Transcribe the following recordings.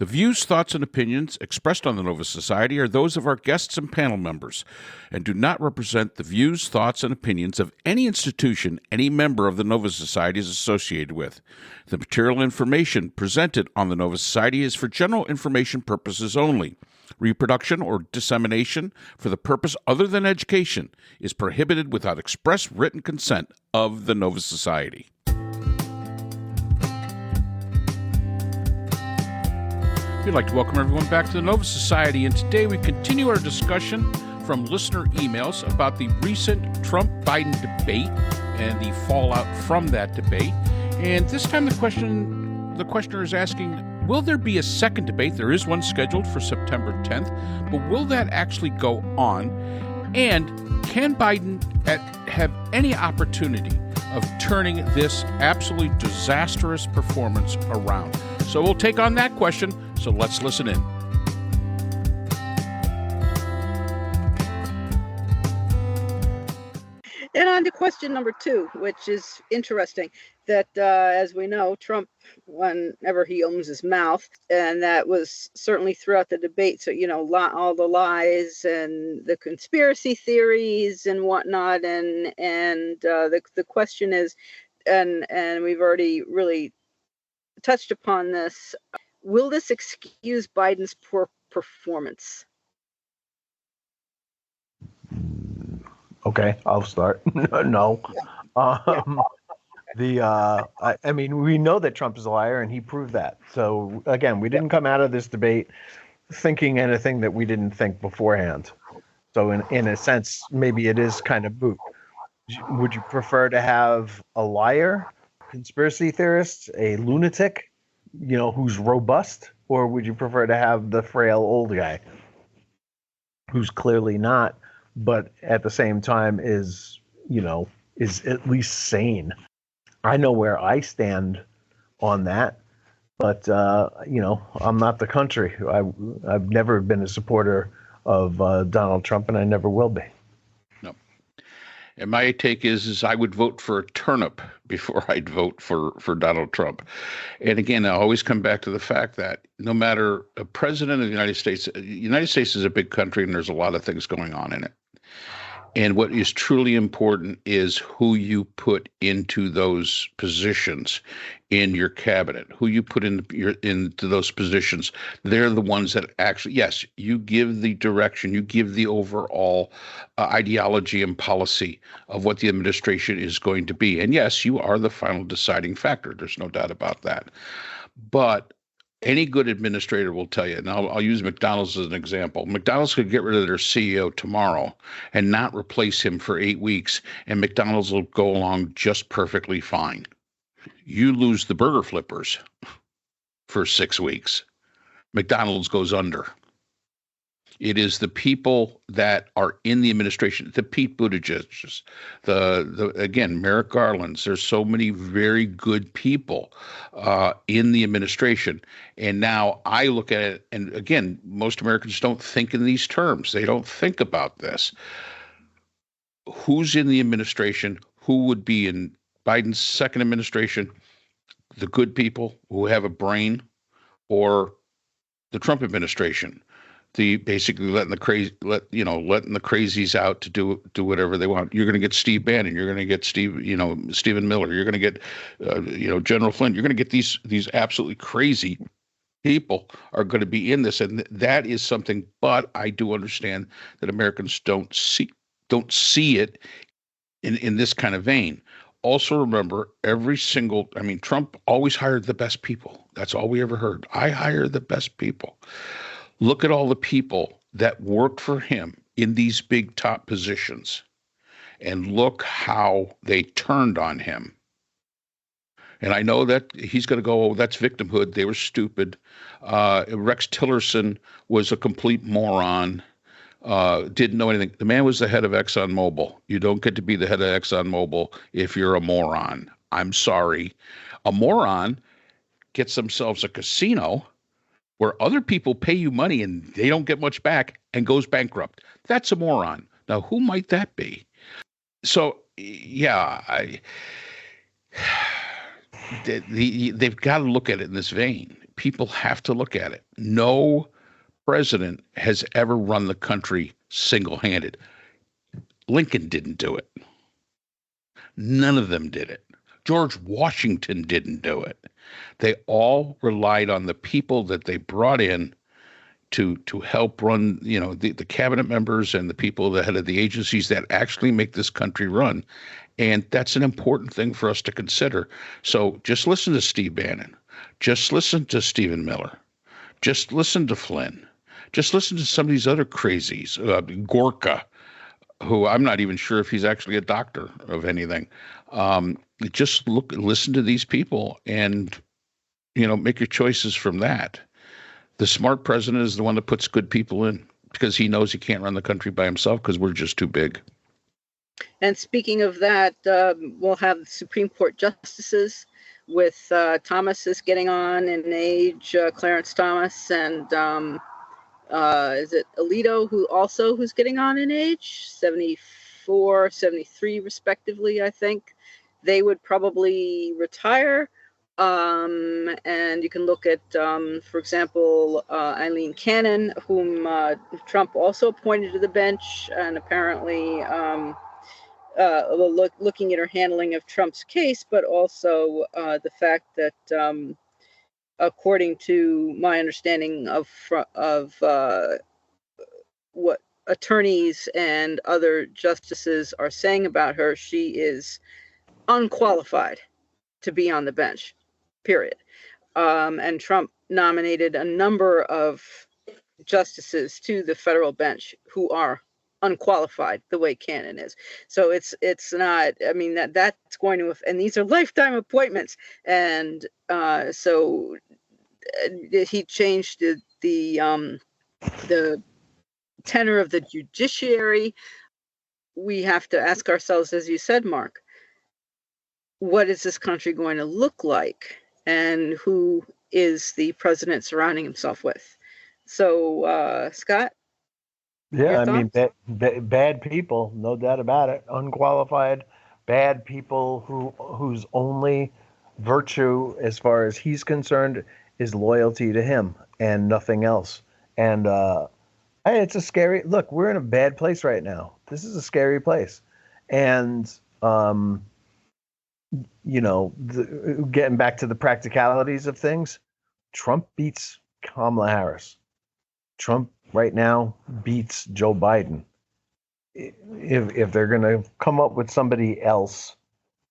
The views, thoughts, and opinions expressed on the Nova Society are those of our guests and panel members and do not represent the views, thoughts, and opinions of any institution any member of the Nova Society is associated with. The material information presented on the Nova Society is for general information purposes only. Reproduction or dissemination for the purpose other than education is prohibited without express written consent of the Nova Society. We'd like to welcome everyone back to the Nova Society, and today we continue our discussion from listener emails about the recent Trump-Biden debate and the fallout from that debate. And this time the questioner is asking, will there be a second debate? There is one scheduled for September 10th, but will that actually go on? And can Biden have any opportunity of turning this absolutely disastrous performance around? So we'll take on that question. So let's listen in. And on to question number 2, which is interesting, that as we know, Trump, whenever he opens his mouth, and that was certainly throughout the debate. So, all the lies and the conspiracy theories and whatnot. And the question is, and we've already really touched upon this, will this excuse Biden's poor performance? Okay, I'll start. No. I mean, we know that Trump is a liar, and he proved that. So, again, we didn't come out of this debate thinking anything that we didn't think beforehand. So, in a sense, maybe it is kind of moot. Would you prefer to have a liar, conspiracy theorist, a lunatic, who's robust, or would you prefer to have the frail old guy who's clearly not, but at the same time is at least sane? I know where I stand on that, but I'm not the country. I've never been a supporter of Donald Trump, and I never will be. No. And my take is I would vote for a turnip before I'd vote for Donald Trump. And again, I always come back to the fact that no matter a president of the United States is a big country, and there's a lot of things going on in it. And what is truly important is who you put into those positions in your cabinet, who you put into those positions. They're the ones that actually, yes, you give the direction, you give the overall ideology and policy of what the administration is going to be. And yes, you are the final deciding factor. There's no doubt about that. But any good administrator will tell you, and I'll use McDonald's as an example. McDonald's could get rid of their CEO tomorrow and not replace him for 8 weeks, and McDonald's will go along just perfectly fine. You lose the burger flippers for 6 weeks. McDonald's goes under. It is the people that are in the administration, the Pete Buttigieg's, again, Merrick Garland's. There's so many very good people in the administration. And now I look at it, and again, most Americans don't think in these terms. They don't think about this. Who's in the administration? Who would be in Biden's second administration? The good people who have a brain, or the Trump administration? The basically letting the crazies out to do whatever they want. You're going to get Steve Bannon. You're going to get Stephen Miller. You're going to get General Flynn. You're going to get these absolutely crazy people are going to be in this, and that is something. But I do understand that Americans don't see it in this kind of vein. Also remember, Trump always hired the best people. That's all we ever heard. I hire the best people. Look at all the people that worked for him in these big top positions, and look how they turned on him. And I know that he's going to go, oh, that's victimhood. They were stupid. Rex Tillerson was a complete moron, didn't know anything. The man was the head of ExxonMobil. You don't get to be the head of ExxonMobil if you're a moron. I'm sorry. A moron gets themselves a casino where other people pay you money and they don't get much back and goes bankrupt. That's a moron. Now, who might that be? So, yeah, they've got to look at it in this vein. people have to look at it. No president has ever run the country single-handed. Lincoln didn't do it. None of them did it. George Washington didn't do it. They all relied on the people that they brought in to help run, the cabinet members and the people, the head of the agencies that actually make this country run. And that's an important thing for us to consider. So just listen to Steve Bannon. Just listen to Stephen Miller. Just listen to Flynn. Just listen to some of these other crazies, Gorka, who I'm not even sure if he's actually a doctor of anything. Just listen to these people and, make your choices from that. The smart president is the one that puts good people in because he knows he can't run the country by himself because we're just too big. And speaking of that, we'll have Supreme Court justices with Thomas is getting on in age, Clarence Thomas, and is it Alito who's getting on in age, 74, 73 respectively, I think. They would probably retire. And you can look at, for example, Eileen Cannon, whom Trump also appointed to the bench, and apparently looking at her handling of Trump's case, but also the fact that, according to my understanding of what attorneys and other justices are saying about her, she is unqualified to be on the bench. Period. And Trump nominated a number of justices to the federal bench who are unqualified the way Cannon is. So it's not, I mean, that's going to, and these are lifetime appointments. And so he changed the tenor of the judiciary. We have to ask ourselves, as you said, Mark, what is this country going to look like? And who is the president surrounding himself with? So, Scott? Yeah, I mean, bad people, no doubt about it. Unqualified, bad people whose only virtue, as far as he's concerned, is loyalty to him and nothing else. And it's a scary look. We're in a bad place right now. This is a scary place, and getting back to the practicalities of things, Trump beats Kamala Harris. Trump right now beats Joe Biden. If they're going to come up with somebody else,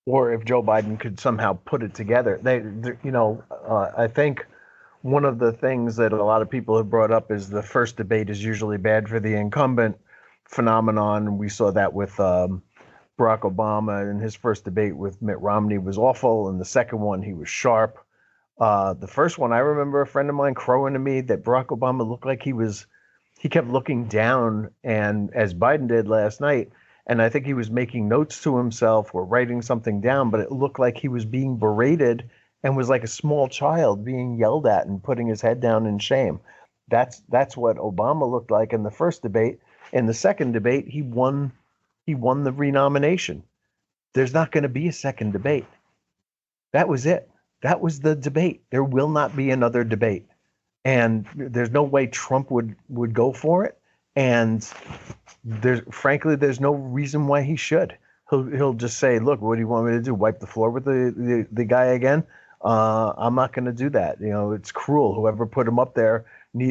or if Joe Biden could somehow put it together, I think one of the things that a lot of people have brought up is the first debate is usually bad for the incumbent phenomenon. We saw that with Barack Obama, and his first debate with Mitt Romney was awful, and the second one he was sharp. The first one, I remember a friend of mine crowing to me that Barack Obama looked like he kept looking down, and as Biden did last night, and I think he was making notes to himself or writing something down, but it looked like he was being berated and was like a small child being yelled at and putting his head down in shame. That's what Obama looked like in the first debate. In the second debate, he won the renomination. There's not going to be a second debate. That was it. That was the debate. There will not be another debate. And there's no way Trump would go for it. And there's no reason why he should. He'll just say, look, what do you want me to do? Wipe the floor with the guy again? I'm not going to do that. It's cruel. Whoever put him up there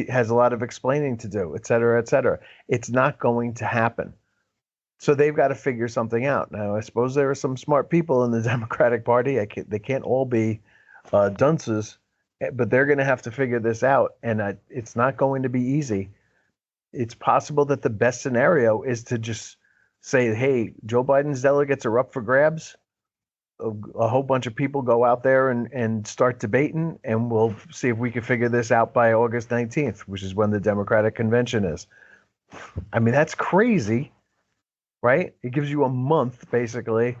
has a lot of explaining to do, et cetera, et cetera. It's not going to happen. So they've got to figure something out. Now, I suppose there are some smart people in the Democratic Party. They can't all be dunces, but they're going to have to figure this out. And it's not going to be easy. It's possible that the best scenario is to just say, hey, Joe Biden's delegates are up for grabs. A whole bunch of people go out there and start debating, and we'll see if we can figure this out by August 19th, which is when the Democratic convention is. I mean, that's crazy. Right? It gives you a month, basically,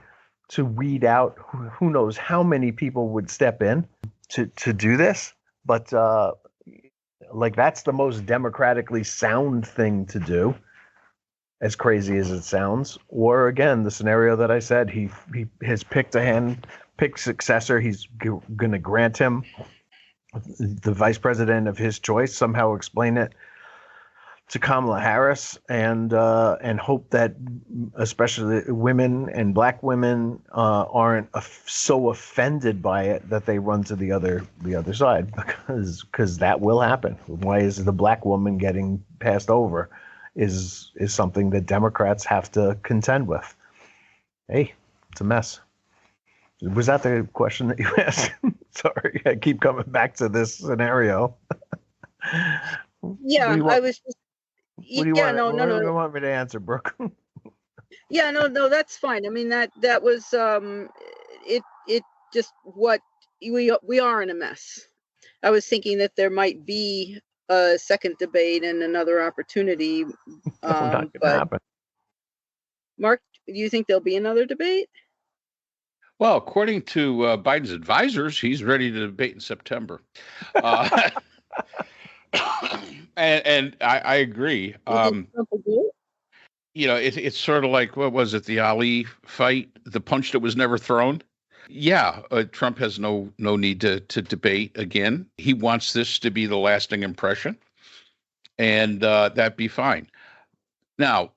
to weed out who knows how many people would step in to do this. But, that's the most democratically sound thing to do, as crazy as it sounds. Or, again, the scenario that I said, he has picked successor. He's going to grant him the vice president of his choice somehow explain it to Kamala Harris, and hope that especially women and black women aren't so offended by it that they run to the other side, because that will happen. Why is the black woman getting passed over is something that Democrats have to contend with. Hey, it's a mess. Was that the question that you asked? Sorry, I keep coming back to this scenario. Yeah, I was just. What do you want? What do you want me to answer, Brooke? Yeah, no, that's fine. I mean, that was it just what we are in a mess. I was thinking that there might be a second debate and another opportunity. Not gonna happen. Mark, do you think there'll be another debate? Well, according to Biden's advisors, he's ready to debate in September. And I agree. It's sort of like, what was it, the Ali fight, the punch that was never thrown? Yeah, Trump has no need to debate again. He wants this to be the lasting impression, and that'd be fine. Now,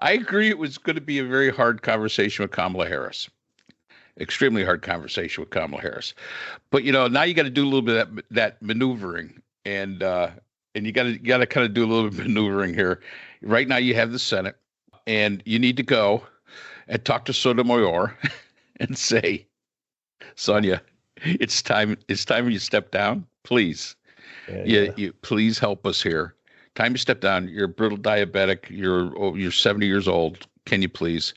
I agree it was going to be a very hard conversation with Kamala Harris. Extremely hard conversation with Kamala Harris. But, now you got to do a little bit of that maneuvering, and you got to kind of do a little bit of maneuvering here. Right now, you have the Senate, and you need to go and talk to Sotomayor and say, Sonia, it's time you step down, please. You please help us here. Time you step down. You're a brittle diabetic. You're 70 years old. Can you please?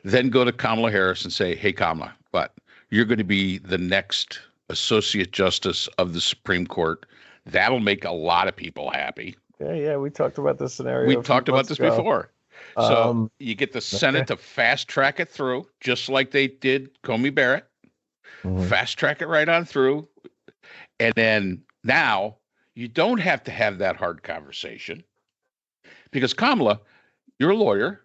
Then go to Kamala Harris and say, hey, Kamala, but you're going to be the next Associate Justice of the Supreme Court. That'll make a lot of people happy. Yeah, we talked about this scenario. We talked about this before. So you get the Senate to fast track it through, just like they did Comey Barrett. Mm-hmm. Fast track it right on through. And then now you don't have to have that hard conversation, because Kamala, you're a lawyer.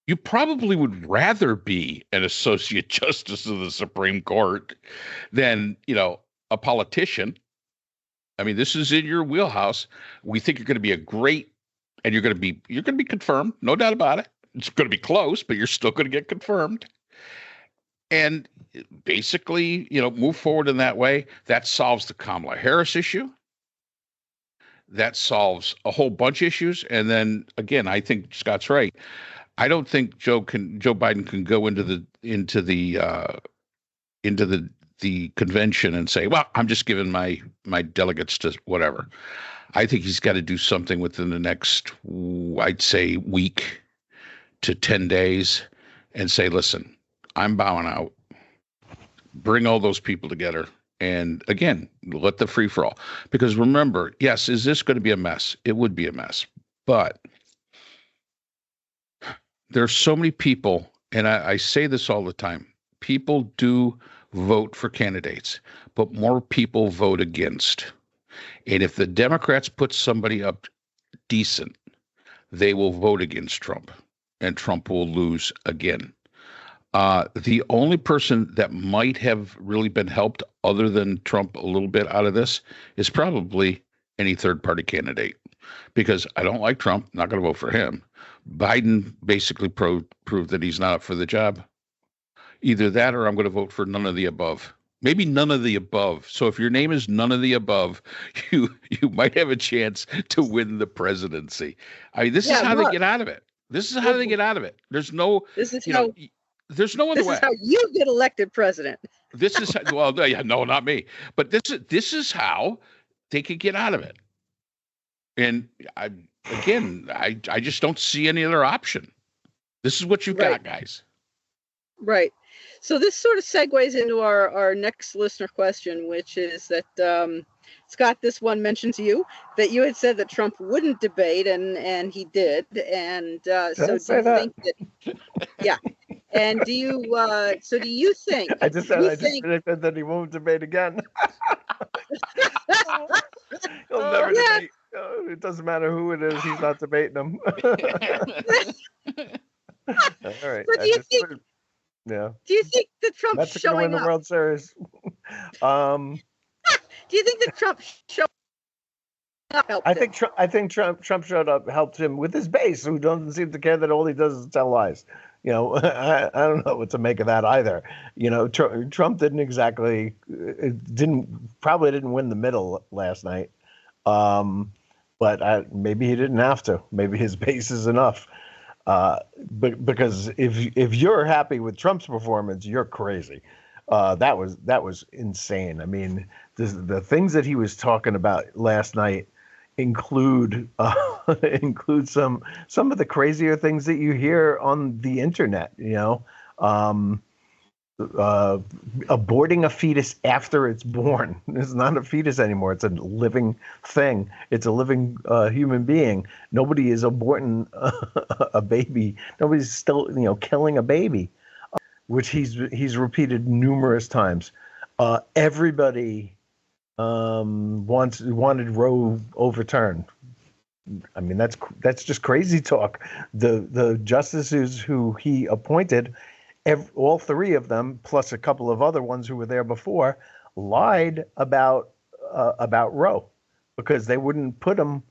You probably would rather be an Associate Justice of the Supreme Court than, a politician. I mean, this is in your wheelhouse. We think you're going to be and you're going to be confirmed, no doubt about it. It's going to be close, but you're still going to get confirmed. And basically, move forward in that way. That solves the Kamala Harris issue. That solves a whole bunch of issues. And then again, I think Scott's right. I don't think Joe Biden can go into the convention and say, well, I'm just giving my delegates to whatever. I think he's got to do something within the next, I'd say, week to 10 days and say, listen, I'm bowing out. Bring all those people together. And again, let the free for all. Because remember, yes, is this going to be a mess? It would be a mess. But there's so many people, and I say this all the time, people do vote for candidates, but more people vote against. And if the Democrats put somebody up decent, they will vote against Trump, and Trump will lose again. The only person that might have really been helped other than Trump a little bit out of this is probably any third-party candidate, because I don't like Trump, not going to vote for him. Biden basically proved that he's not up for the job. Either that or I'm going to vote for none of the above. Maybe none of the above. So if your name is none of the above, you might have a chance to win the presidency. I mean, this is how they get out of it. This is how they get out of it. There's no there's no other way. This is how you get elected president. This is no, not me. But this is how they could get out of it. And I just don't see any other option. This is what you've got, guys. Right. So this sort of segues into our next listener question, which is that, Scott, this one mentions you, that you had said that Trump wouldn't debate, and he did. And so do you think that, yeah. And do you think? I just predicted that he won't debate again. He'll never debate. It doesn't matter who it is. He's not debating them. All right. So do you think that Trump's That's showing win the up? World Series. Do you think that Trump showed up helped him? I think Trump showed up, helped him with his base, who doesn't seem to care that all he does is tell lies. I don't know what to make of that either. Trump probably didn't win the middle last night. But maybe he didn't have to. Maybe his base is enough. Because if you're happy with Trump's performance, you're crazy. That was insane. I mean, the things that he was talking about last night include some of the crazier things that you hear on the internet. Aborting a fetus after it's born. It's not a fetus anymore. It's a living thing. It's a living human being. Nobody is aborting a baby. Nobody's still, killing a baby, which he's repeated numerous times. Everybody wanted Roe overturned. I mean, that's just crazy talk. The justices who he appointed, all three of them, plus a couple of other ones who were there before, lied about Roe, because they wouldn't put them.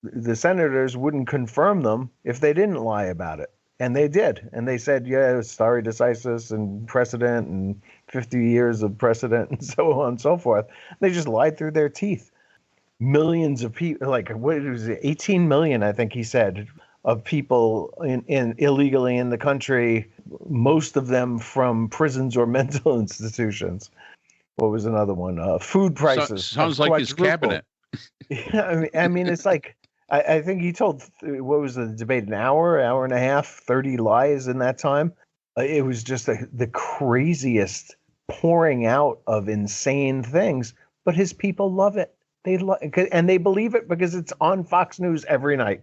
The senators wouldn't confirm them if they didn't lie about it, and they did. And they said, "Yeah, stare decisis and precedent and 50 years of precedent and so on and so forth." They just lied through their teeth. Millions of people, like what was it, 18 million, I think he said, of people in illegally in the country, most of them from prisons or mental institutions. What was another one? Food prices. Sounds like his cabinet. Yeah, I mean, it's like, I think he told, what was the debate, an hour and a half, 30 lies in that time. It was just the craziest pouring out of insane things, but his people love it. And they believe it because it's on Fox News every night.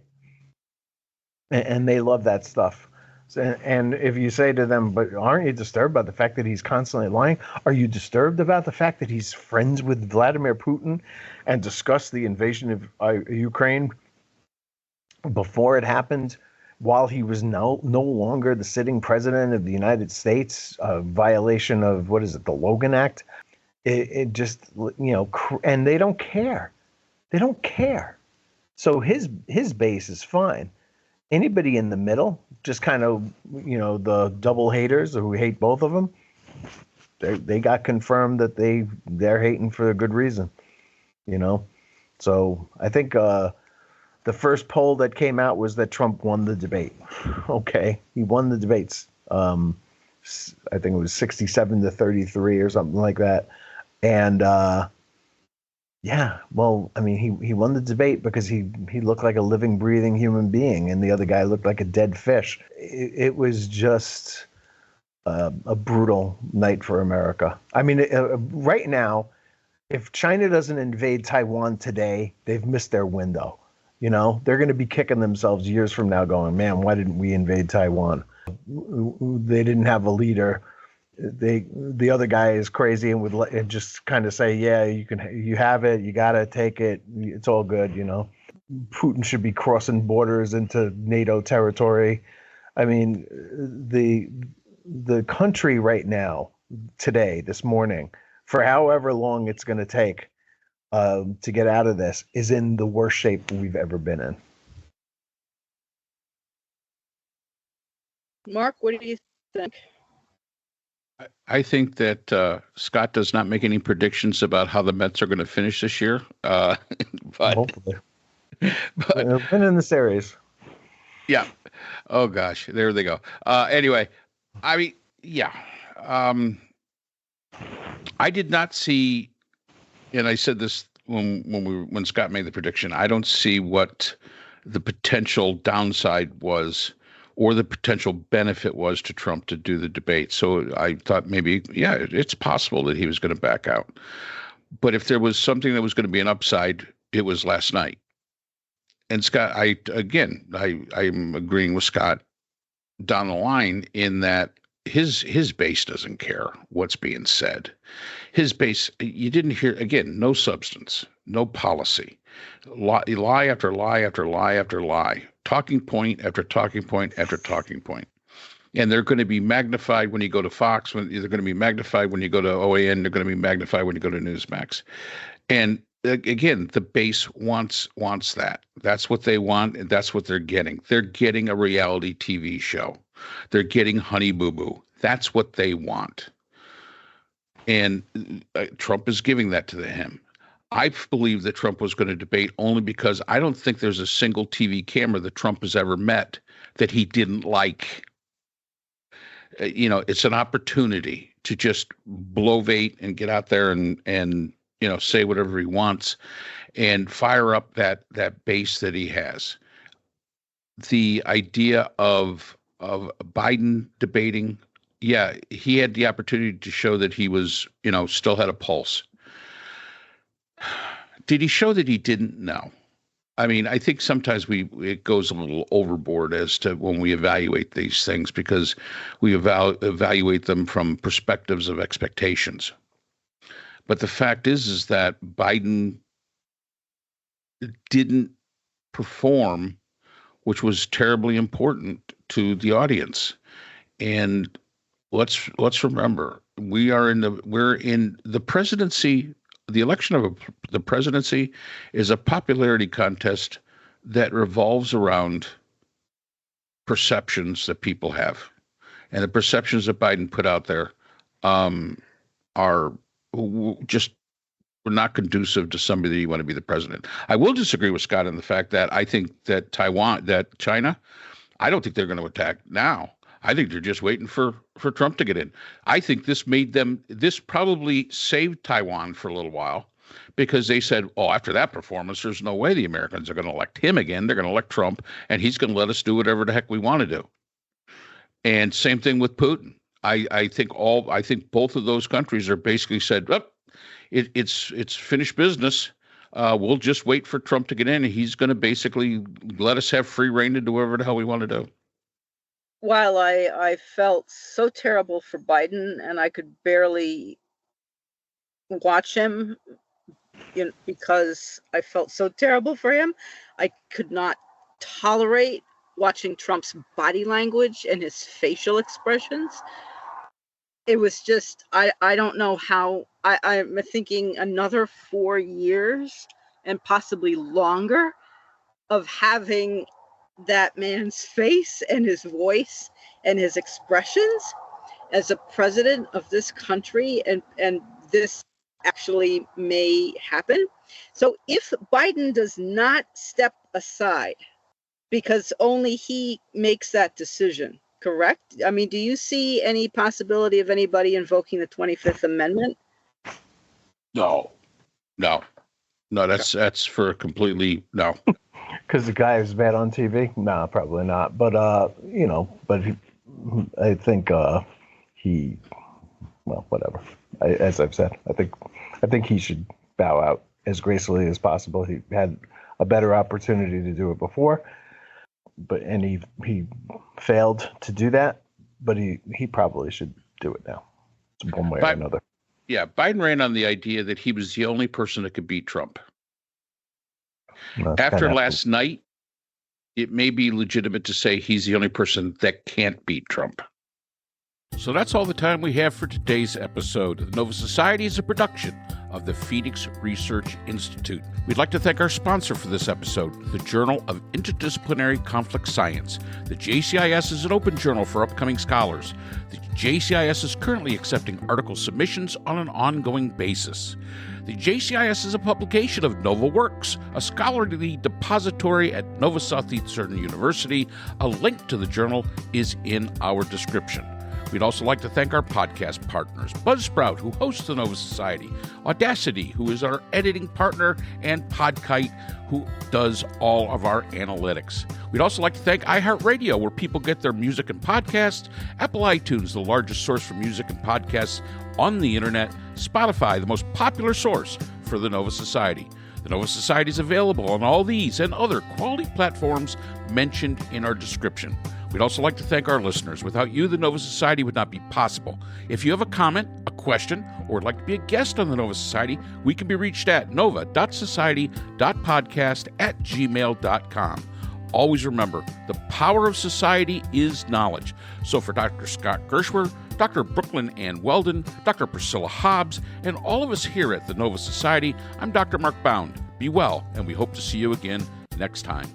And they love that stuff. And if you say to them, "But aren't you disturbed by the fact that he's constantly lying? Are you disturbed about the fact that he's friends with Vladimir Putin and discussed the invasion of Ukraine before it happened, while he was no longer the sitting president of the United States, a violation of, what is it, the Logan Act?" It just, and they don't care. They don't care. So his base is fine. Anybody in the middle, just kind of, the double haters who hate both of them, they got confirmed that they're hating for a good reason, So I think the first poll that came out was that Trump won the debate. Okay, he won the debates. I think it was 67-33 or something like that. And yeah, well, I mean, he won the debate because he looked like a living, breathing human being, and the other guy looked like a dead fish. It was just a brutal night for America. I mean, right now, if China doesn't invade Taiwan today, they've missed their window. They're going to be kicking themselves years from now going, "Man, why didn't we invade Taiwan? They didn't have a leader. The other guy is crazy and would just kind of say, yeah, you have it, you got to take it. It's all good. Putin should be crossing borders into NATO territory. I mean, the country right now, today, this morning, for however long it's going to take to get out of this, is in the worst shape we've ever been in. Mark, what do you think? I think that Scott does not make any predictions about how the Mets are going to finish this year. But hopefully, they've been in the series. Yeah. Oh gosh, there they go. Anyway, I mean, yeah. I did not see, and I said this when Scott made the prediction. I don't see what the potential downside was, or the potential benefit was to Trump to do the debate. So I thought maybe, yeah, it's possible that he was going to back out. But if there was something that was going to be an upside, it was last night. And Scott, I'm agreeing with Scott down the line in that his base doesn't care what's being said. His base, you didn't hear, again, no substance, no policy, lie after lie after lie after lie. Talking point after talking point after talking point. And they're going to be magnified when you go to Fox, they're going to be magnified when you go to OAN, they're going to be magnified when you go to Newsmax. And again, the base wants that. That's what they want, and that's what they're getting. They're getting a reality TV show. They're getting Honey Boo Boo. That's what they want. And Trump is giving that to him. I believe that Trump was going to debate only because I don't think there's a single TV camera that Trump has ever met that he didn't like. It's an opportunity to just blovate and get out there and say whatever he wants and fire up that base that he has. The idea of Biden debating, yeah, he had the opportunity to show that he was, still had a pulse. Did he show that he didn't? No. I mean, I think sometimes it goes a little overboard as to when we evaluate these things because we evaluate them from perspectives of expectations. But the fact is that Biden didn't perform, which was terribly important to the audience. And let's remember, we're in the presidency. The election of the presidency is a popularity contest that revolves around perceptions that people have. And the perceptions that Biden put out there are just not conducive to somebody that you want to be the president. I will disagree with Scott on the fact that I think that China, I don't think they're going to attack now. I think they're just waiting for Trump to get in. I think this probably saved Taiwan for a little while because they said, after that performance, there's no way the Americans are going to elect him again. They're going to elect Trump, and he's going to let us do whatever the heck we want to do. And same thing with Putin. I think both of those countries are basically said, it's finished business. We'll just wait for Trump to get in, and he's going to basically let us have free reign to do whatever the hell we want to do. While I felt so terrible for Biden and I could barely watch him because I felt so terrible for him, I could not tolerate watching Trump's body language and his facial expressions. It was just, I don't know how, I'm thinking another 4 years and possibly longer of having that man's face and his voice and his expressions as a president of this country, and this actually may happen. So if Biden does not step aside, because only he makes that decision, correct? I mean, do you see any possibility of anybody invoking the 25th Amendment? No. That's for completely no. Because the guy is bad on TV? No, probably not. But I think whatever. As I've said, I think he should bow out as gracefully as possible. He had a better opportunity to do it before, and he failed to do that. But he probably should do it now, one way or another. Yeah, Biden ran on the idea that he was the only person that could beat Trump. After last night, it may be legitimate to say he's the only person that can't beat Trump. So that's all the time we have for today's episode. The Nova Society is a production of the Phoenix Research Institute. We'd like to thank our sponsor for this episode, the Journal of Interdisciplinary Conflict Science. The JCIS is an open journal for upcoming scholars. The JCIS is currently accepting article submissions on an ongoing basis. The JCIS is a publication of Nova Works, a scholarly depository at Nova Southeastern University. A link to the journal is in our description. We'd also like to thank our podcast partners, Buzzsprout, who hosts the Nova Society, Audacity, who is our editing partner, and Podkite, who does all of our analytics. We'd also like to thank iHeartRadio, where people get their music and podcasts, Apple iTunes, the largest source for music and podcasts on the internet, Spotify, the most popular source for the Nova Society. The Nova Society is available on all these and other quality platforms mentioned in our description. We'd also like to thank our listeners. Without you, the Nova Society would not be possible. If you have a comment, a question, or would like to be a guest on the Nova Society, we can be reached at nova.society.podcast@gmail.com. Always remember, the power of society is knowledge. So for Dr. Scott Gershwer, Dr. Brooklyn Ann Weldon, Dr. Priscilla Hobbs, and all of us here at the Nova Society, I'm Dr. Mark Bound. Be well, and we hope to see you again next time.